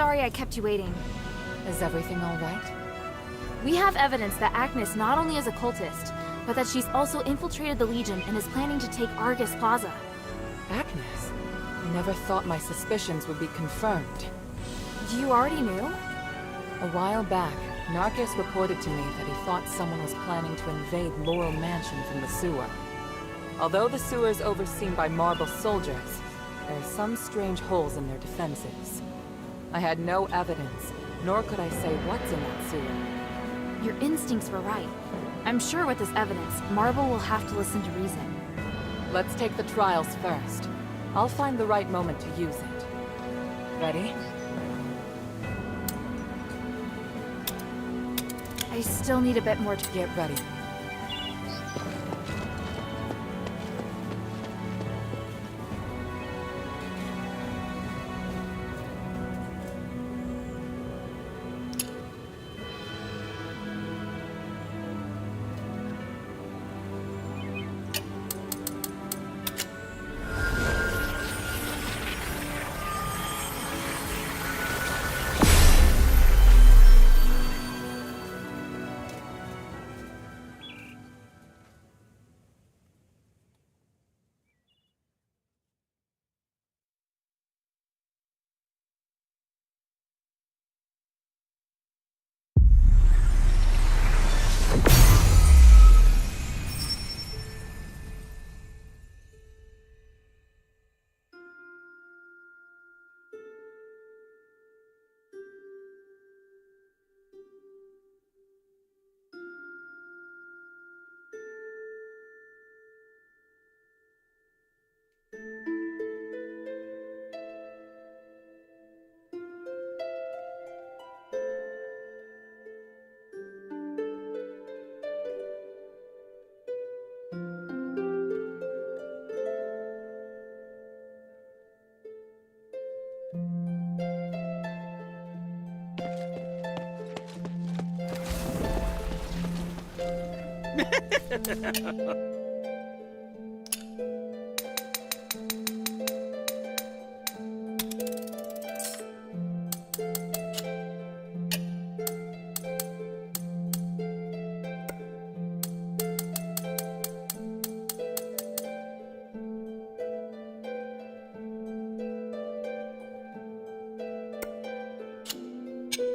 Sorry I kept you waiting. Is everything all right? We have evidence that Agnes not only is a cultist, but that she's also infiltrated the Legion and is planning to take Argus Plaza. Agnes? I never thought my suspicions would be confirmed. You already knew? A while back, Narcus reported to me that he thought someone was planning to invade Laurel Mansion from the sewer. Although the sewer is overseen by marble soldiers, there are some strange holes in their defenses. I had no evidence, nor could I say what's in that sewer. Your instincts were right. I'm sure with this evidence, Marble will have to listen to reason. Let's take the trials first. I'll find the right moment to use it. Ready? I still need a bit more to Get ready.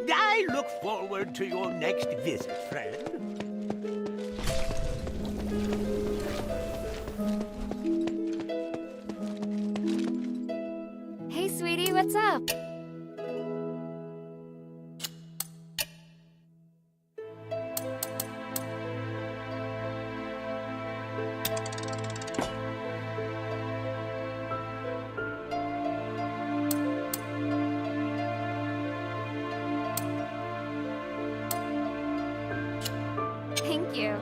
I look forward to your next visit, friend. Hey, sweetie, what's up? Thank you.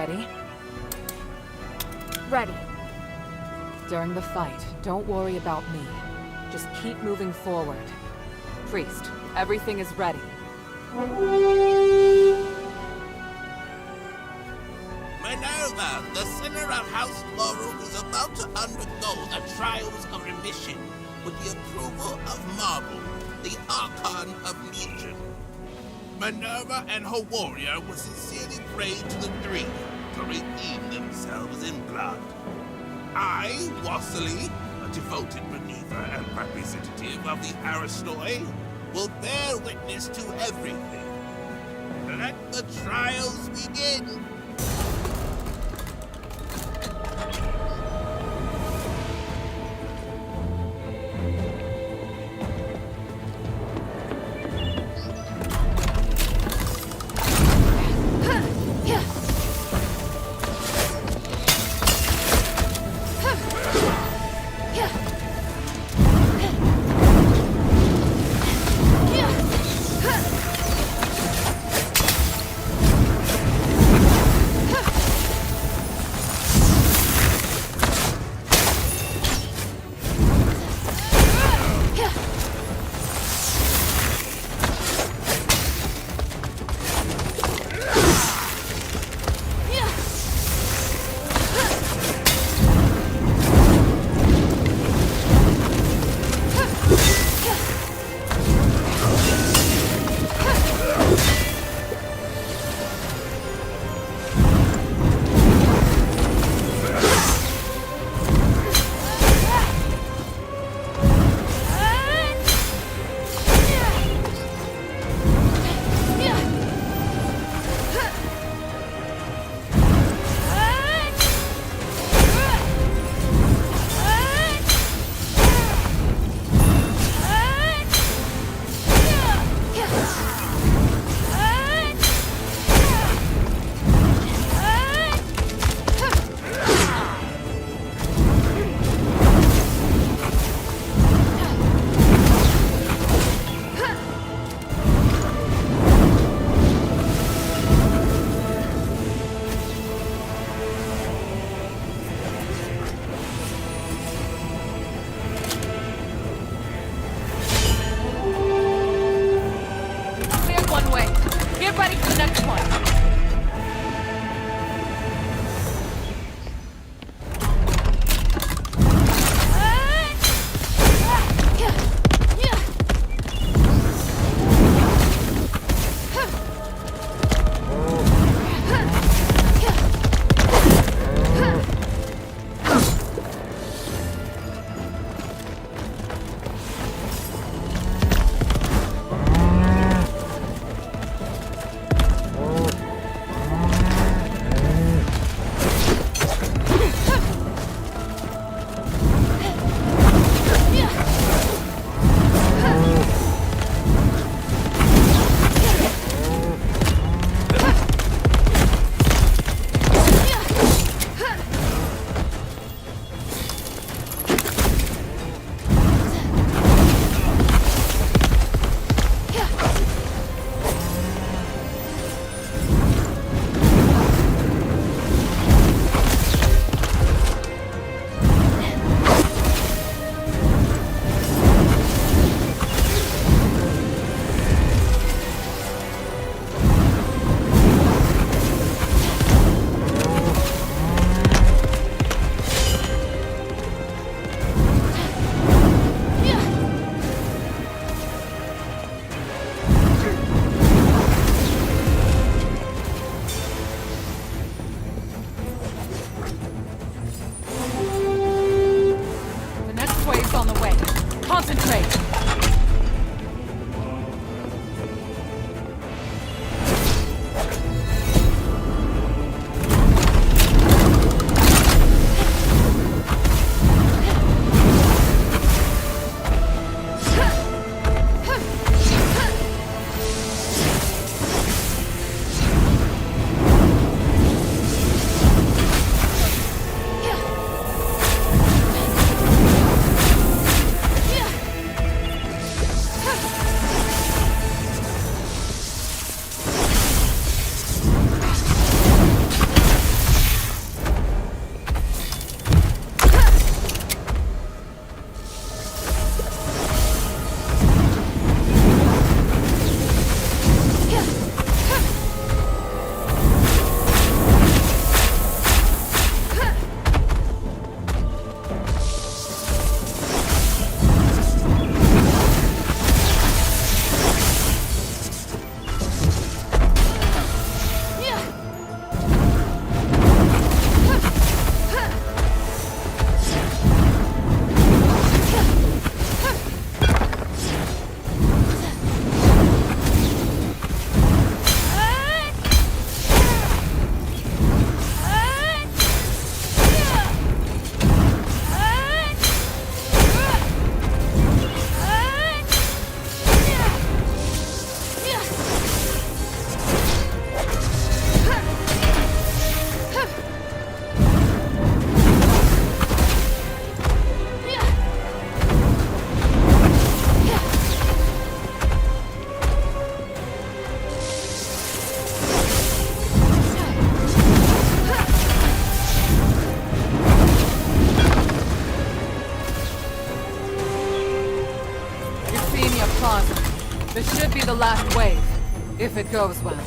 Ready? Ready. During the fight, don't worry about me. Just keep moving forward. Priest, everything is ready. Minerva, the sinner of House Laurel is about to undergo the trials of remission with the approval of Marble, the Archon of Legion. Minerva and her warrior will sincerely pray to the three to redeem themselves in blood. I, Wassily, a devoted believer and representative of the Aristoi, will bear witness to everything. Let the trials begin. the last wave, if it goes well.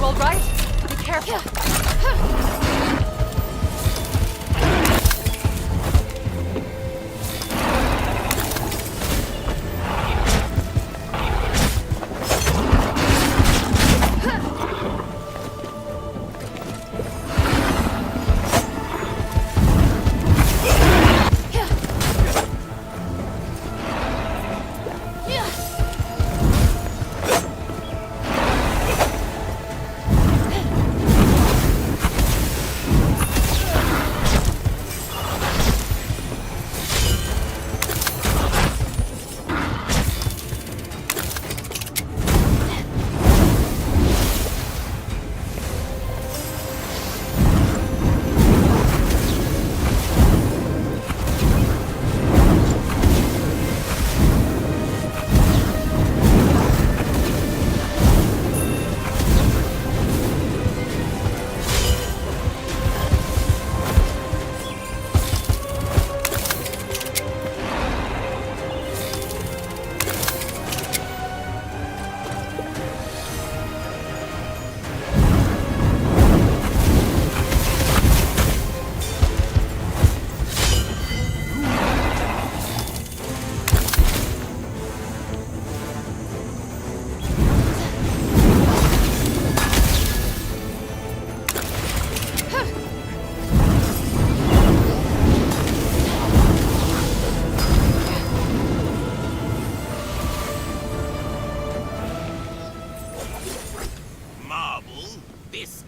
all right? Be careful.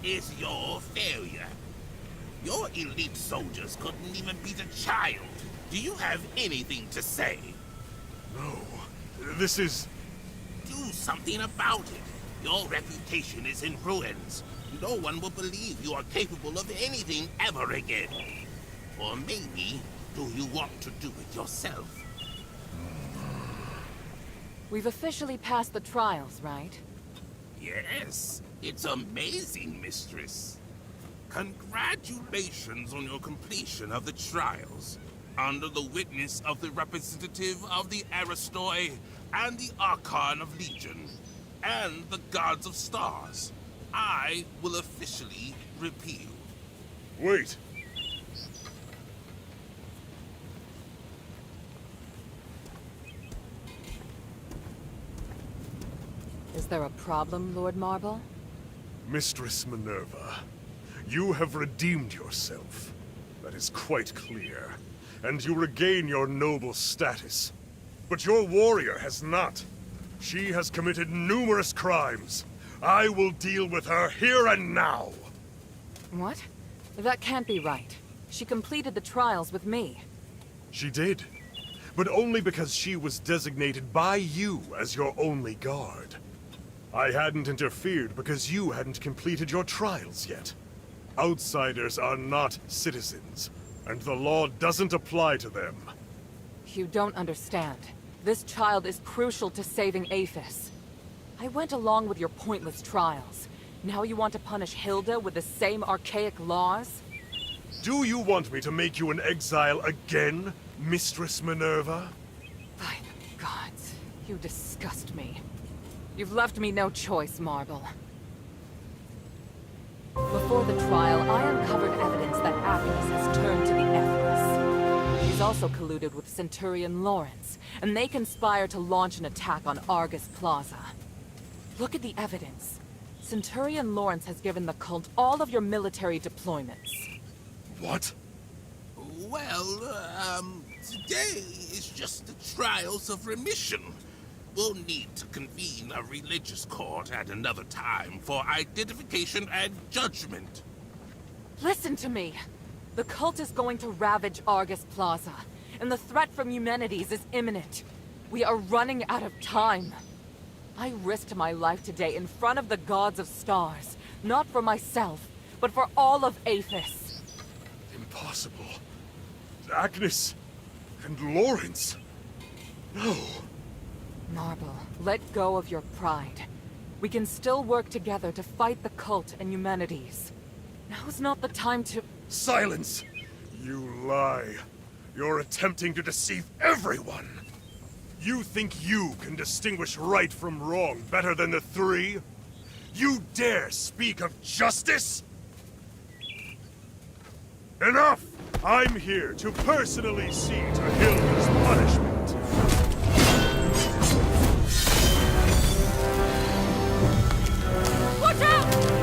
is your failure. Your elite soldiers couldn't even beat a child. Do you have anything to say? No. This is... Do something about it. Your reputation is in ruins. No one will believe you are capable of anything ever again. Or maybe, do you want to do it yourself? We've officially passed the trials, right? Yes. It's amazing, mistress. Congratulations on your completion of the trials. Under the witness of the representative of the Aristoi and the Archon of Legion, and the Gods of Stars, I will officially repeal. Wait. Is there a problem, Lord Marble? Mistress Minerva, you have redeemed yourself. That is quite clear. And you regain your noble status. But your warrior has not. She has committed numerous crimes. I will deal with her here and now. What? That can't be right. She completed the trials with me. She did. But only because she was designated by you as your only guard. I hadn't interfered because you hadn't completed your trials yet. Outsiders are not citizens, and the law doesn't apply to them. You don't understand. This child is crucial to saving Aphis. I went along with your pointless trials. Now you want to punish Hilda with the same archaic laws? Do you want me to make you an exile again, Mistress Minerva? By the gods, you disgust me. You've left me no choice, Marble. Before the trial, I uncovered evidence that Aphis has turned to the Ethnos. He's also colluded with Centurion Lawrence, and they conspire to launch an attack on Argus Plaza. Look at the evidence. Centurion Lawrence has given the cult all of your military deployments. What? Well, today is just the trials of remission. We'll need to convene a religious court at another time for identification and judgment. Listen to me. The cult is going to ravage Argus Plaza, and the threat from Eumenides is imminent. We are running out of time. I risked my life today in front of the Gods of Stars, not for myself, but for all of Aphis. Impossible. Agnes and Lawrence. No. Marble, let go of your pride. We can still work together to fight the cult and Eumenides. Now's not the time to— Silence! You lie. You're attempting to deceive everyone. You think you can distinguish right from wrong better than the three? You dare speak of justice? Enough! I'm here to personally see to Hilda's punishment. Watch out!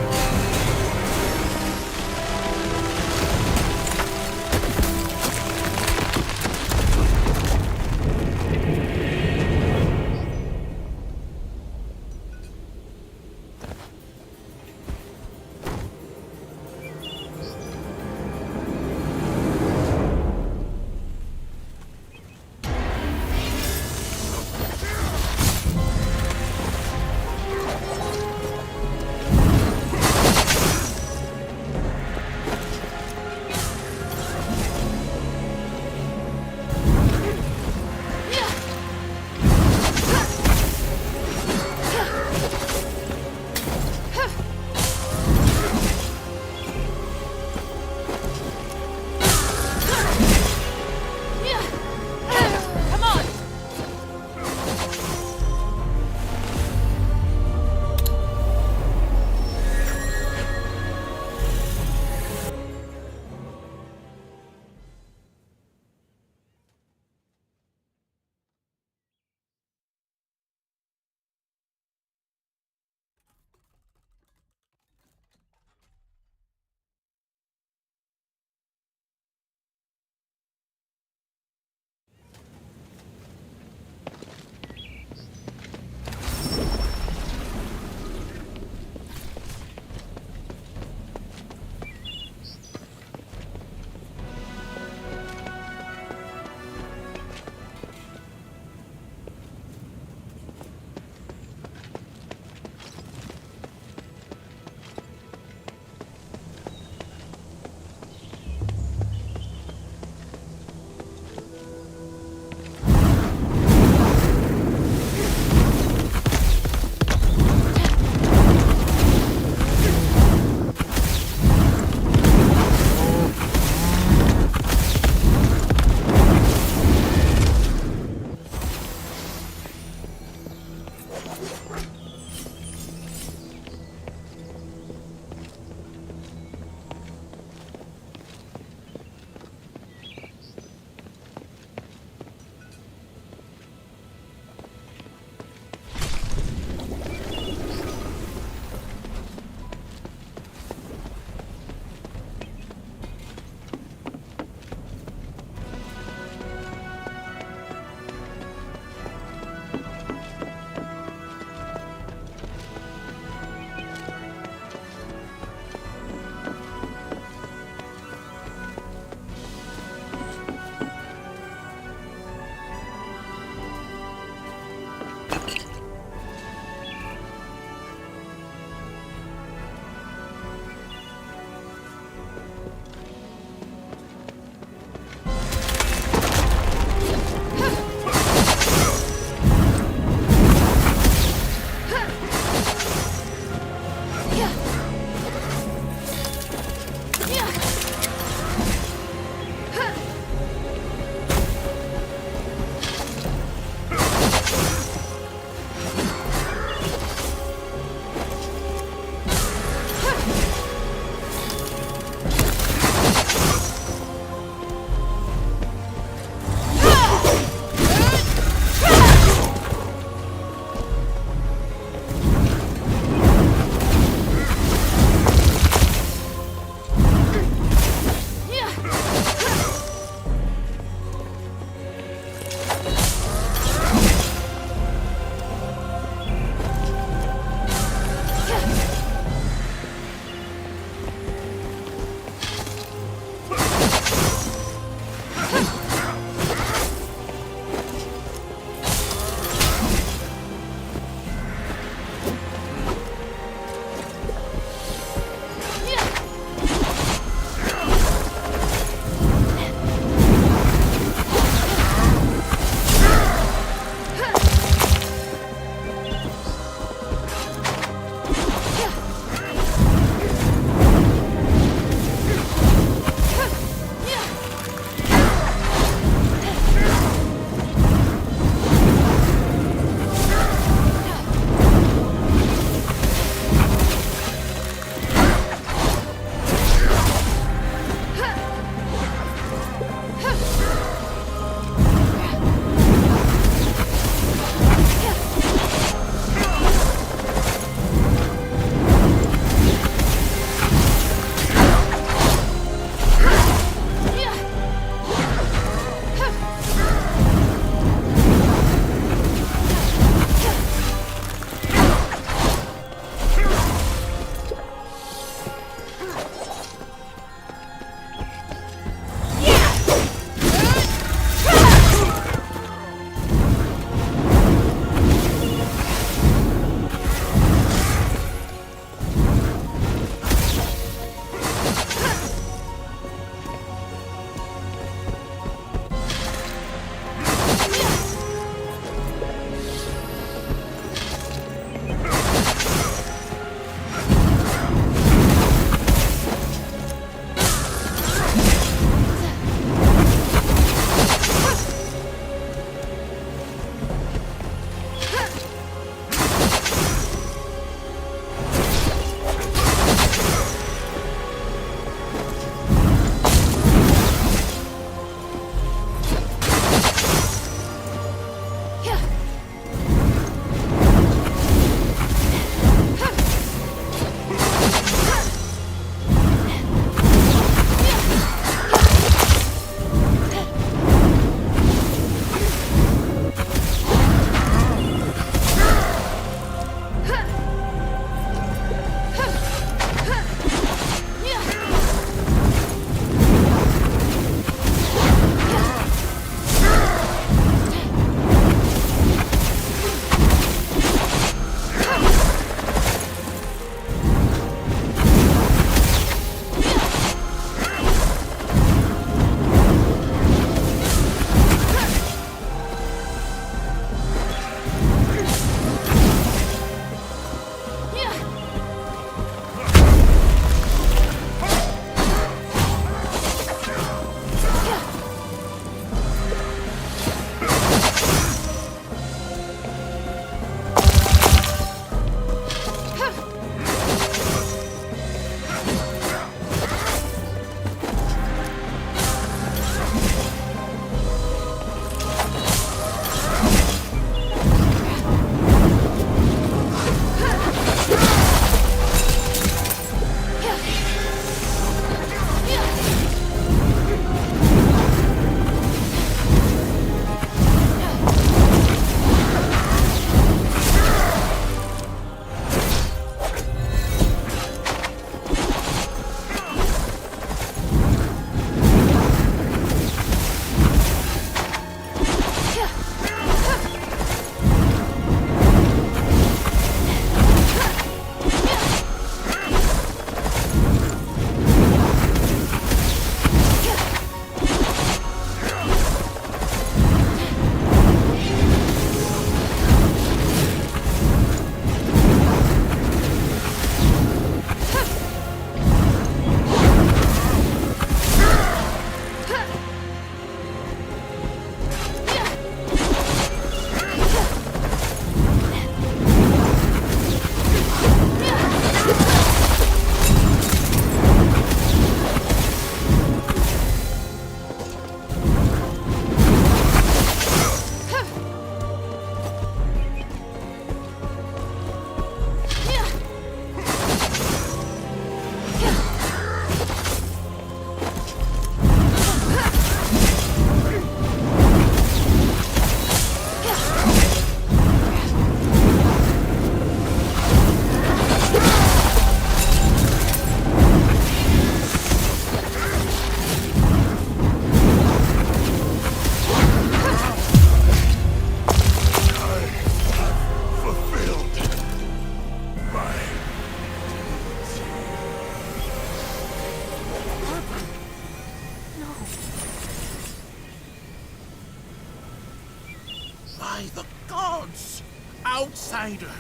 Outsider,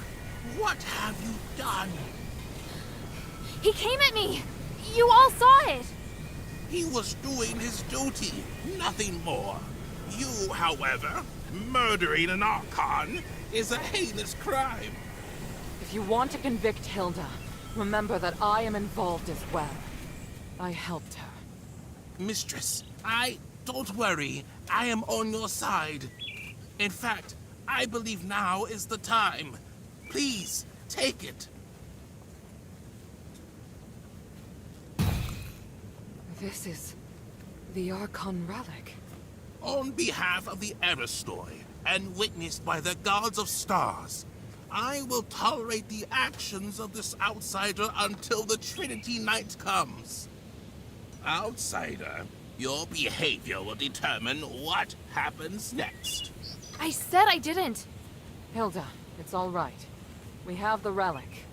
what have you done? He came at me! You all saw it! He was doing his duty, nothing more. You, however, murdering an Archon is a heinous crime. If you want to convict Hilda, remember that I am involved as well. I helped her. Mistress, don't worry. I am on your side. In fact, I believe now is the time. Please, take it. This is the Archon relic. On behalf of the Aristoi, and witnessed by the gods of stars, I will tolerate the actions of this outsider until the Trinity Night comes. Outsider, your behavior will determine what happens next. I said I didn't! Hilda, it's all right. We have the relic.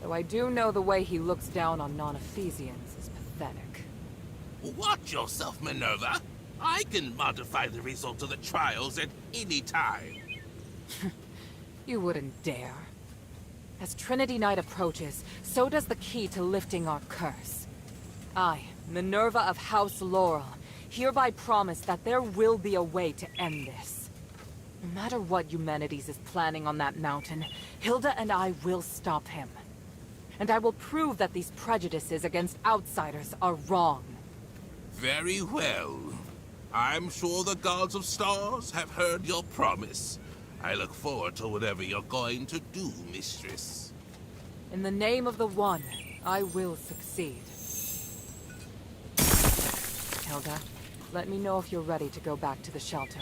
Though I do know the way he looks down on non-Ephesians is pathetic. Watch yourself, Minerva. I can modify the result of the trials at any time. You wouldn't dare. As Trinity Night approaches, so does the key to lifting our curse. I, Minerva of House Laurel, hereby promise that there will be a way to end this. No matter what Eumenides is planning on that mountain, Hilda and I will stop him. And I will prove that these prejudices against outsiders are wrong. Very well. I'm sure the gods of stars have heard your promise. I look forward to whatever you're going to do, mistress. In the name of the One, I will succeed. Hilda, let me know if you're ready to go back to the shelter.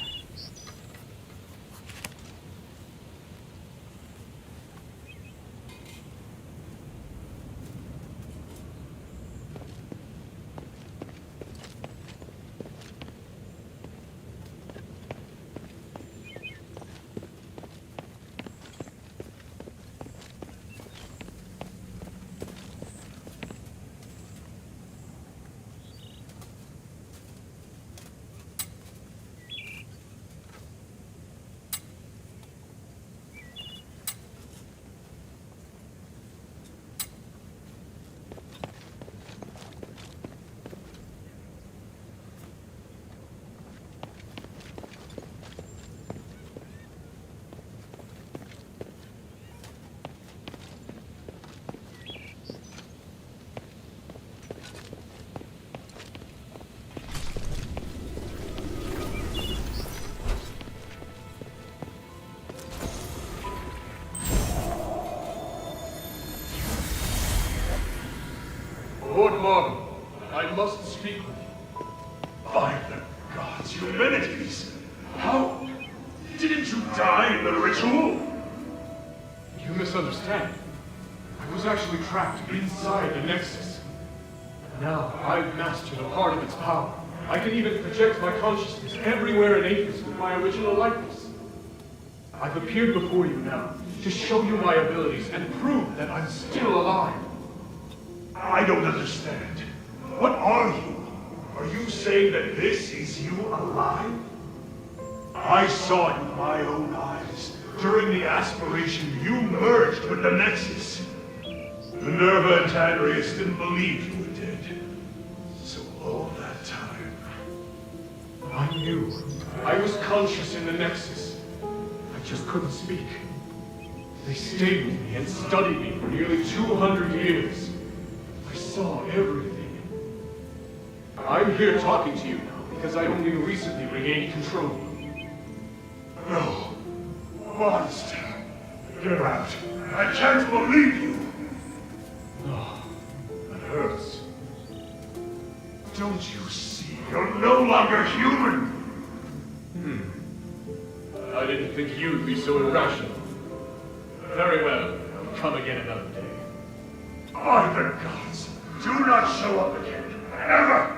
Lord Marble, I must speak with you. By the gods, Eumenides! How? Didn't you die in the ritual? You misunderstand. I was actually trapped inside the Nexus. Now I've mastered a part of its power. I can even project my consciousness everywhere in Athos with my original likeness. I've appeared before you now to show you my abilities and prove that I'm still alive. I don't understand. What are you? Are you saying that this is you alive? I saw it with my own eyes. During the aspiration, you merged with the Nexus. Minerva and Tadrius didn't believe you were dead. So all that time, I knew. I was conscious in the Nexus. I just couldn't speak. They stayed with me and studied me for nearly 200 years. I saw everything. I'm here talking to you now because I only recently regained control. No. Monster. Get out. I can't believe you. No. That hurts. Don't you see? You're no longer human. I didn't think you'd be so irrational. Very well. Come again another day. By the gods, do not show up again. Ever!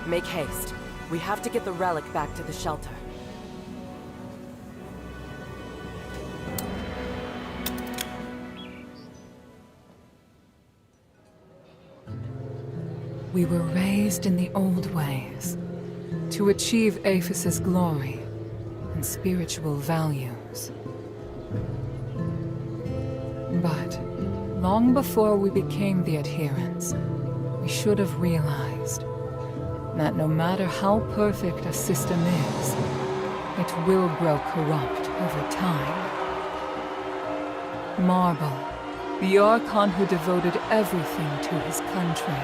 Make haste. We have to get the relic back to the shelter. We were raised in the old ways, to achieve Aphis' glory and spiritual values. But long before we became the adherents, we should have realized that no matter how perfect a system is, it will grow corrupt over time. Marble, the Archon who devoted everything to his country,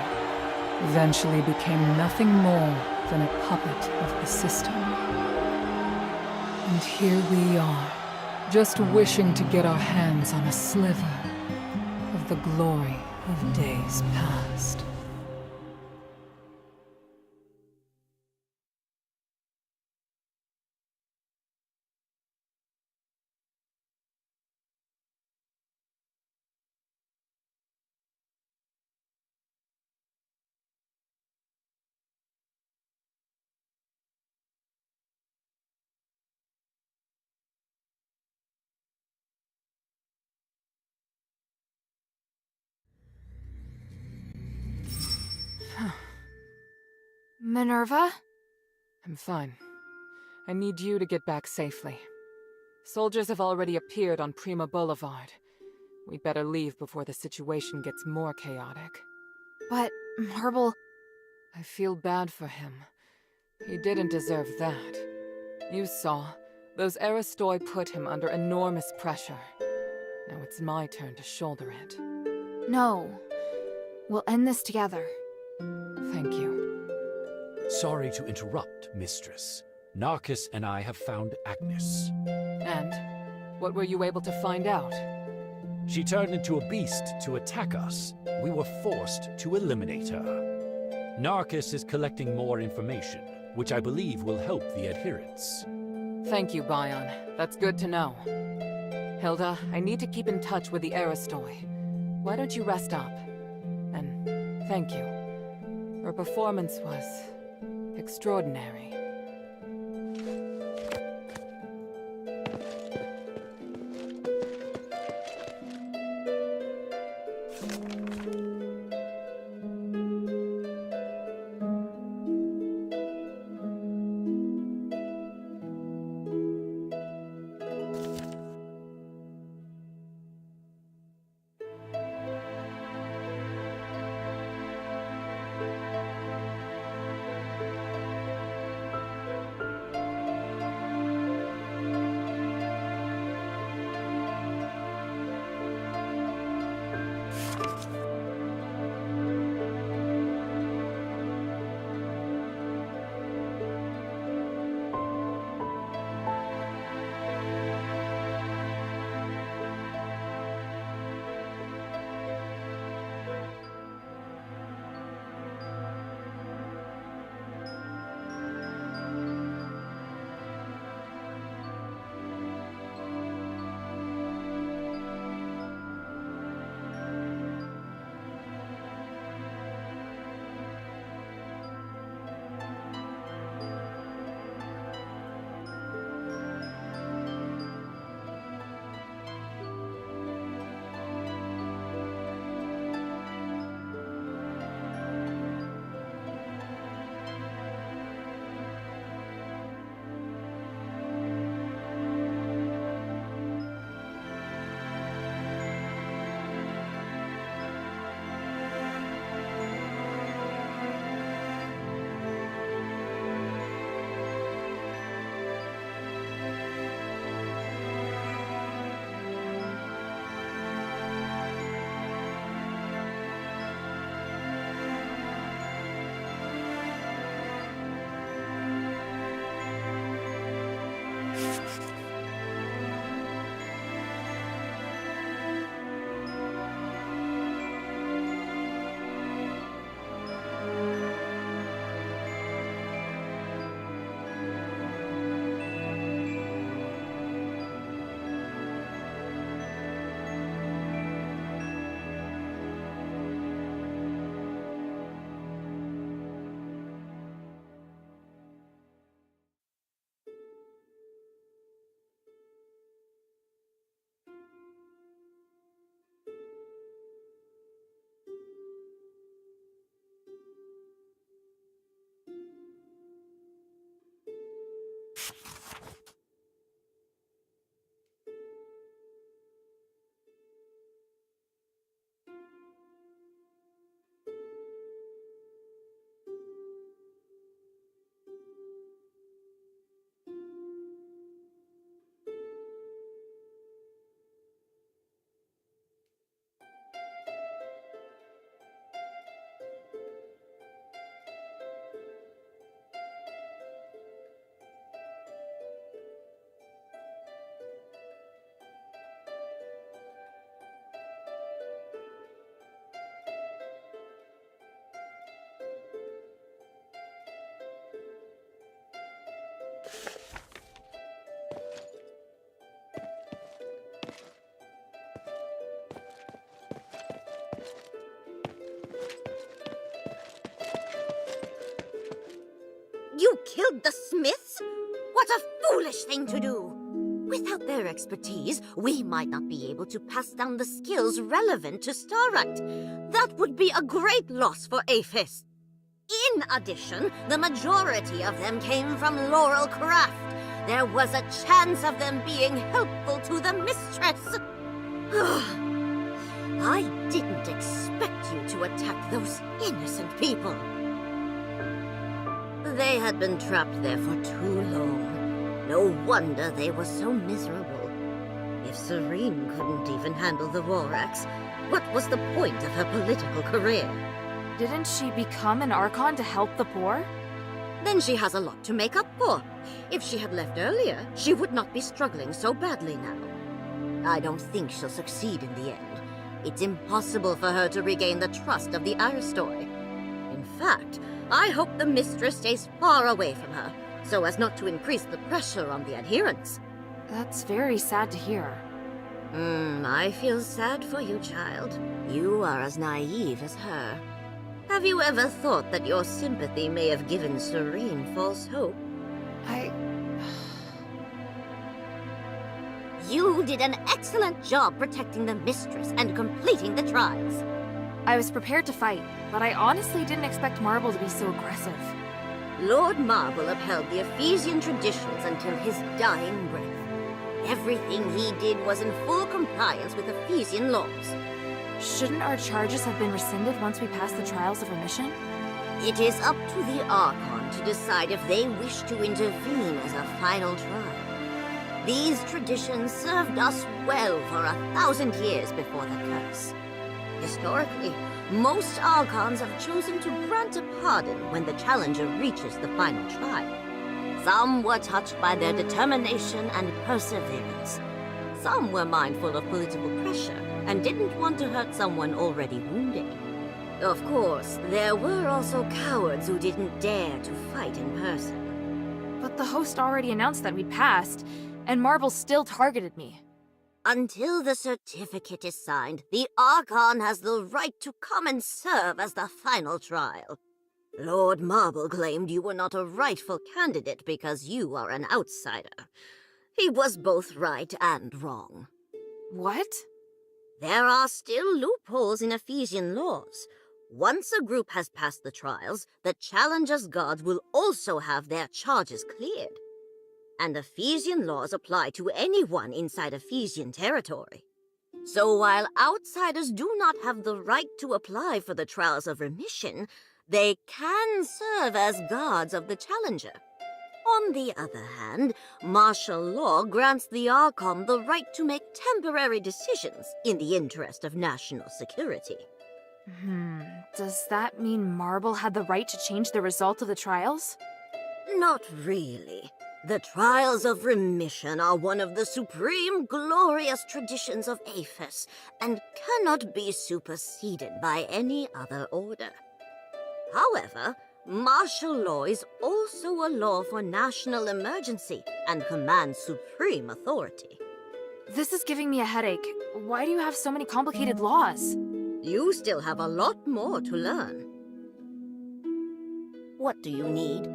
eventually became nothing more than a puppet of the system. And here we are, just wishing to get our hands on a sliver of the glory of days past. Minerva? I'm fine. I need you to get back safely. Soldiers have already appeared on Prima Boulevard. We'd better leave before the situation gets more chaotic. But Marble... I feel bad for him. He didn't deserve that. You saw. Those Aristoi put him under enormous pressure. Now it's my turn to shoulder it. No. We'll end this together. Thank you. Sorry to interrupt, Mistress. Narcus and I have found Agnes. And? What were you able to find out? She turned into a beast to attack us. We were forced to eliminate her. Narcus is collecting more information, which I believe will help the adherents. Thank you, Bion. That's good to know. Hilda, I need to keep in touch with the Aristoi. Why don't you rest up? And thank you. Her performance was extraordinary. You killed the Smiths? What a foolish thing to do! Without their expertise, we might not be able to pass down the skills relevant to Starrite. That would be a great loss for Aphis. In addition, the majority of them came from Laurel Craft. There was a chance of them being helpful to the Mistress. I didn't expect you to attack those innocent people. They had been trapped there for too long. No wonder they were so miserable. If Serene couldn't even handle the War Axe, what was the point of her political career? Didn't she become an Archon to help the poor? Then she has a lot to make up for. If she had left earlier, she would not be struggling so badly now. I don't think she'll succeed in the end. It's impossible for her to regain the trust of the Aristoi. In fact, I hope the Mistress stays far away from her, so as not to increase the pressure on the adherents. That's very sad to hear. I feel sad for you, child. You are as naive as her. Have you ever thought that your sympathy may have given Serene false hope? You did an excellent job protecting the Mistress and completing the trials. I was prepared to fight, but I honestly didn't expect Marble to be so aggressive. Lord Marble upheld the Ephesian traditions until his dying breath. Everything he did was in full compliance with Ephesian laws. Shouldn't our charges have been rescinded once we passed the trials of remission? It is up to the Archon to decide if they wish to intervene as a final trial. These traditions served us well for 1,000 years before the curse. Historically, most Archons have chosen to grant a pardon when the challenger reaches the final trial. Some were touched by their determination and perseverance. Some were mindful of political pressure and didn't want to hurt someone already wounded. Of course, there were also cowards who didn't dare to fight in person. But the host already announced that we'd passed, and Marble still targeted me. Until the certificate is signed, the Archon has the right to come and serve as the final trial. Lord Marble claimed you were not a rightful candidate because you are an outsider. He was both right and wrong. What? There are still loopholes in Ephesian laws. Once a group has passed the trials, the challenger's gods will also have their charges cleared. And Ephesian laws apply to anyone inside Ephesian territory. So while outsiders do not have the right to apply for the trials of remission, they can serve as guards of the challenger. On the other hand, martial law grants the Archon the right to make temporary decisions in the interest of national security. Does that mean Marble had the right to change the result of the trials? Not really. The trials of remission are one of the supreme glorious traditions of Aphis and cannot be superseded by any other order. However, martial law is also a law for national emergency and commands supreme authority. This is giving me a headache. Why do you have so many complicated laws? You still have a lot more to learn. What do you need?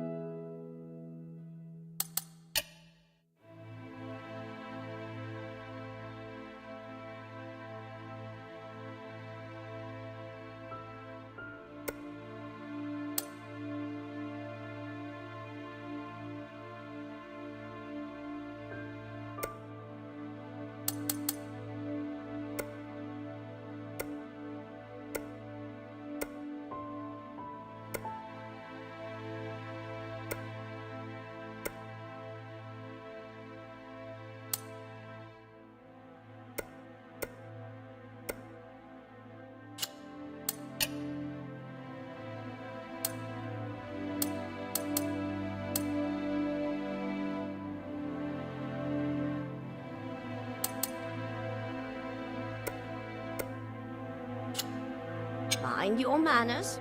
mind your manners?